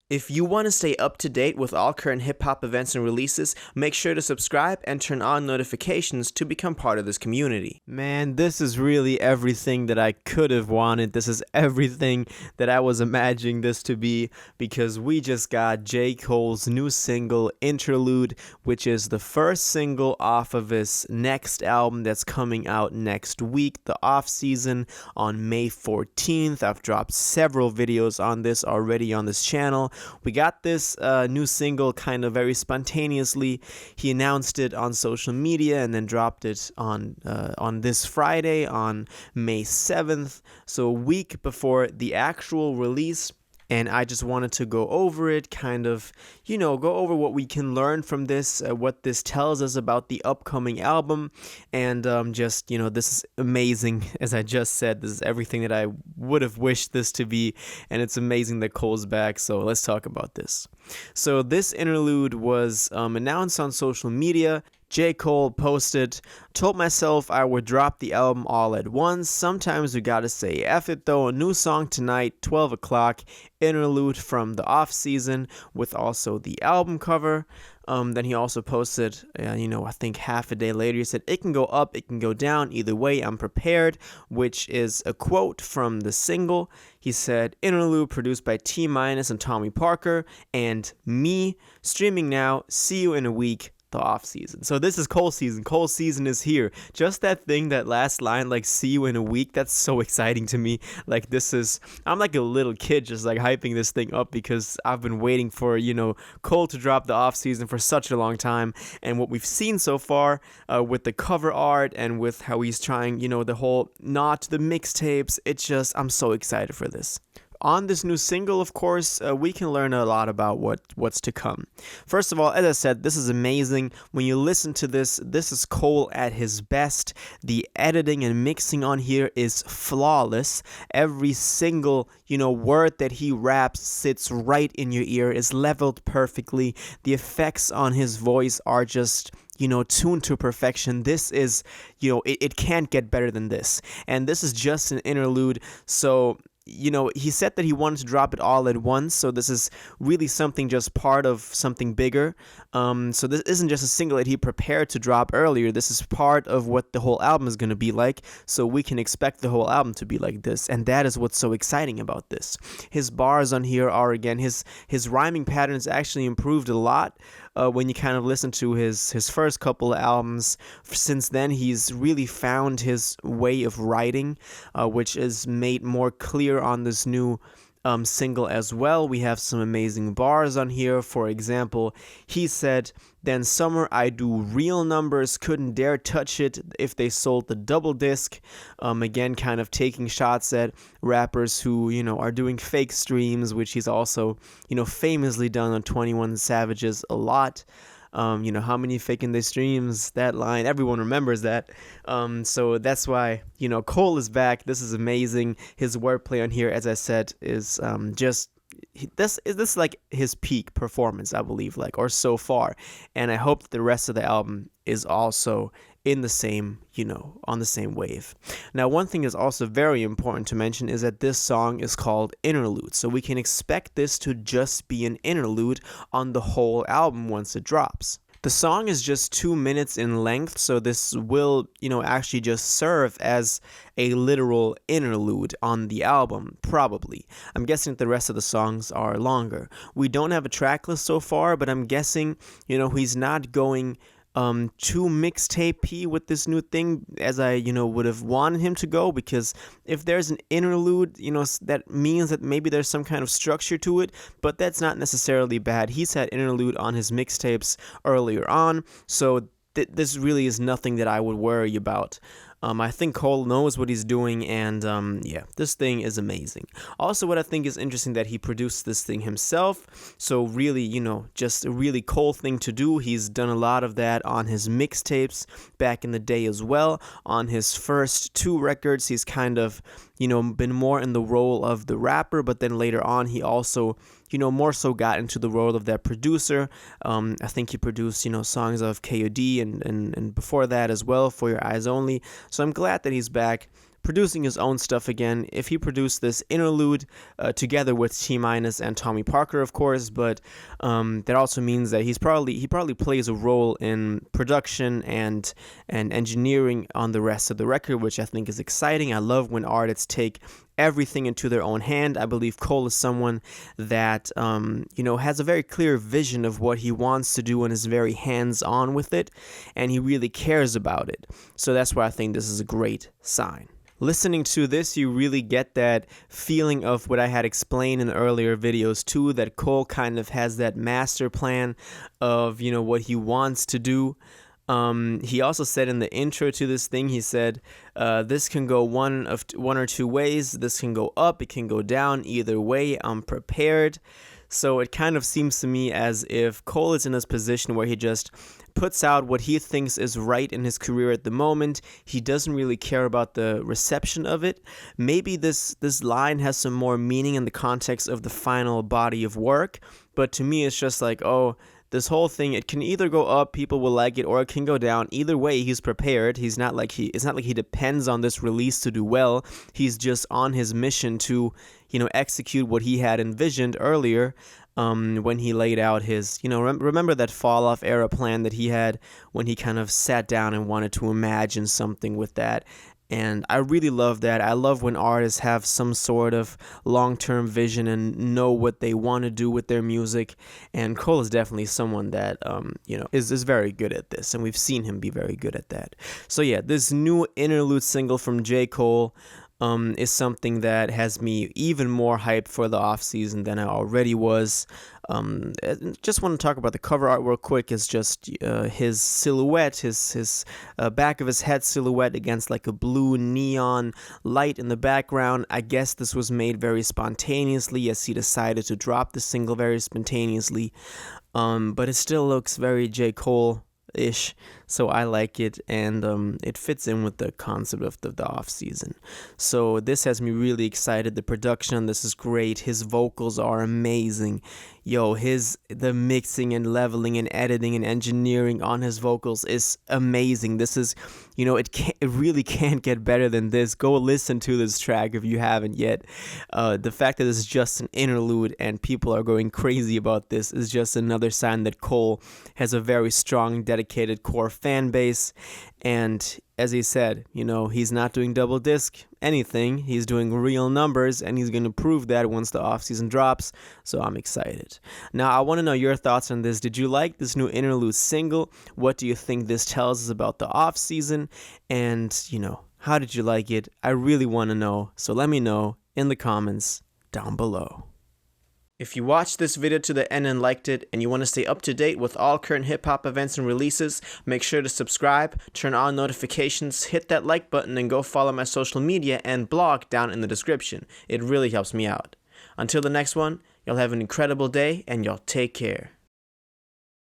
If you want to stay up to date with all current hip hop events and releases, make sure to subscribe and turn on notifications to become part of this community. Man, this is really everything that I could have wanted. This is everything that I was imagining this to be, because we just got J. Cole's new single, Interlude, which is the first single off of his next album that's coming out next week, the off season, on May 14th. I've dropped several videos on this already on this channel. We got this new single kind of very spontaneously. He announced it on social media and then dropped it on this Friday, on May 7th, so a week before the actual release. And I just wanted to go over it, kind of, go over what we can learn from this, what this tells us about the upcoming album, and this is amazing. As I just said, this is everything that I would have wished this to be, and it's amazing that Cole's back, so let's talk about this. So this interlude was announced on social media. J. Cole posted, "Told myself I would drop the album all at once. Sometimes we gotta say F it though. A new song tonight, 12 o'clock. Interlude from the off season," with also the album cover. Then he also posted, I think half a day later, he said, "It can go up, it can go down. Either way, I'm prepared," which is a quote from the single. He said, "Interlude produced by T- and Tommy Parker and me. Streaming now. See you in a week. The off season." So this is Cole season. Cole season is here. Just that last line, like, "see you in a week," that's so exciting to me. Like, I'm like a little kid just like hyping this thing up, because I've been waiting for, Cole to drop the off season for such a long time. And what we've seen so far with the cover art and with how he's trying, the whole nod to the mixtapes, I'm so excited for this. On this new single, of course, we can learn a lot about what's to come. First of all, as I said, this is amazing. When you listen to this is Cole at his best. The editing and mixing on here is flawless. Every single, word that he raps sits right in your ear, is leveled perfectly. The effects on his voice are just tuned to perfection. This is, it can't get better than this. And this is just an interlude, so he said that he wanted to drop it all at once, so this is really something, just part of something bigger. So this isn't just a single that he prepared to drop earlier. This is part of what the whole album is going to be like, so we can expect the whole album to be like this, and that is what's so exciting about this. His bars on here are, again, his rhyming patterns actually improved a lot when you kind of listen to his first couple of albums. Since then, he's really found his way of writing, which is made more clear on this new single as well. We have some amazing bars on here. For example, he said, "Then summer I do real numbers, couldn't dare touch it if they sold the double disc." Again, kind of taking shots at rappers who, are doing fake streams, which he's also, famously done on 21 Savage's a lot. How many faking their streams, that line, everyone remembers that. So that's why, Cole is back. This is amazing. His wordplay on here, as I said, is this is like his peak performance, I believe, or so far. And I hope that the rest of the album is also in the same, on the same wave. Now, one thing is also very important to mention is that this song is called Interlude, so we can expect this to just be an interlude on the whole album once it drops. The song is just 2 minutes in length, so this will, actually just serve as a literal interlude on the album, probably. I'm guessing that the rest of the songs are longer. We don't have a track list so far, but I'm guessing, he's not going too mixtape-y with this new thing, as I, would have wanted him to go, because if there's an interlude, that means that maybe there's some kind of structure to it, but that's not necessarily bad. He's had interlude on his mixtapes earlier on, so this really is nothing that I would worry about. I think Cole knows what he's doing, and this thing is amazing. Also, what I think is interesting, that he produced this thing himself, so really, just a really Cole thing to do. He's done a lot of that on his mixtapes back in the day as well. On his first 2 records, he's kind of, been more in the role of the rapper, but then later on, he also, more so got into the role of that producer. I think he produced, songs of KOD and before that as well, For Your Eyes Only. So I'm glad that he's back producing his own stuff again. If he produced this Interlude together with T- and Tommy Parker, of course, but that also means that he probably plays a role in production and engineering on the rest of the record, which I think is exciting. I love when artists take everything into their own hand. I believe Cole is someone that has a very clear vision of what he wants to do and is very hands-on with it, and he really cares about it. So that's why I think this is a great sign. Listening to this, you really get that feeling of what I had explained in earlier videos too, that Cole kind of has that master plan of, what he wants to do. He also said in the intro to this thing, he said, this can go one or two ways. This can go up, it can go down. Either way, I'm prepared. So it kind of seems to me as if Cole is in this position where he just puts out what he thinks is right in his career at the moment. He doesn't really care about the reception of it. Maybe this line has some more meaning in the context of the final body of work, but to me it's just like, this whole thing, it can either go up, people will like it, or it can go down. Either way, he's prepared. It's not like he depends on this release to do well. He's just on his mission to, execute what he had envisioned earlier, when he laid out his, remember that fall off era plan that he had when he kind of sat down and wanted to imagine something with that. And I really love that. I love when artists have some sort of long-term vision and know what they want to do with their music. And Cole is definitely someone that, is very good at this. And we've seen him be very good at that. So yeah, this new Interlude single from J. Cole is something that has me even more hyped for the off season than I already was. Just want to talk about the cover art real quick. It's just his silhouette, his back of his head silhouette against like a blue neon light in the background. I guess this was made very spontaneously as he decided to drop the single very spontaneously. But it still looks very J. Cole-ish, so I like it, and it fits in with the concept of the off season. So this has me really excited. The production on this is great. His vocals are amazing. The mixing and leveling and editing and engineering on his vocals is amazing. This is, it really can't get better than this. Go listen to this track if you haven't yet. The fact that this is just an interlude and people are going crazy about this is just another sign that Cole has a very strong, dedicated core fan base. And as he said, he's not doing double disc anything. He's doing real numbers, and he's going to prove that once the offseason drops. So I'm excited. Now, I want to know your thoughts on this. Did you like this new Interlude single? What do you think this tells us about the offseason? And, how did you like it? I really want to know. So let me know in the comments down below. If you watched this video to the end and liked it, and you want to stay up to date with all current hip-hop events and releases, make sure to subscribe, turn on notifications, hit that like button, and go follow my social media and blog down in the description. It really helps me out. Until the next one, y'all have an incredible day, and y'all take care.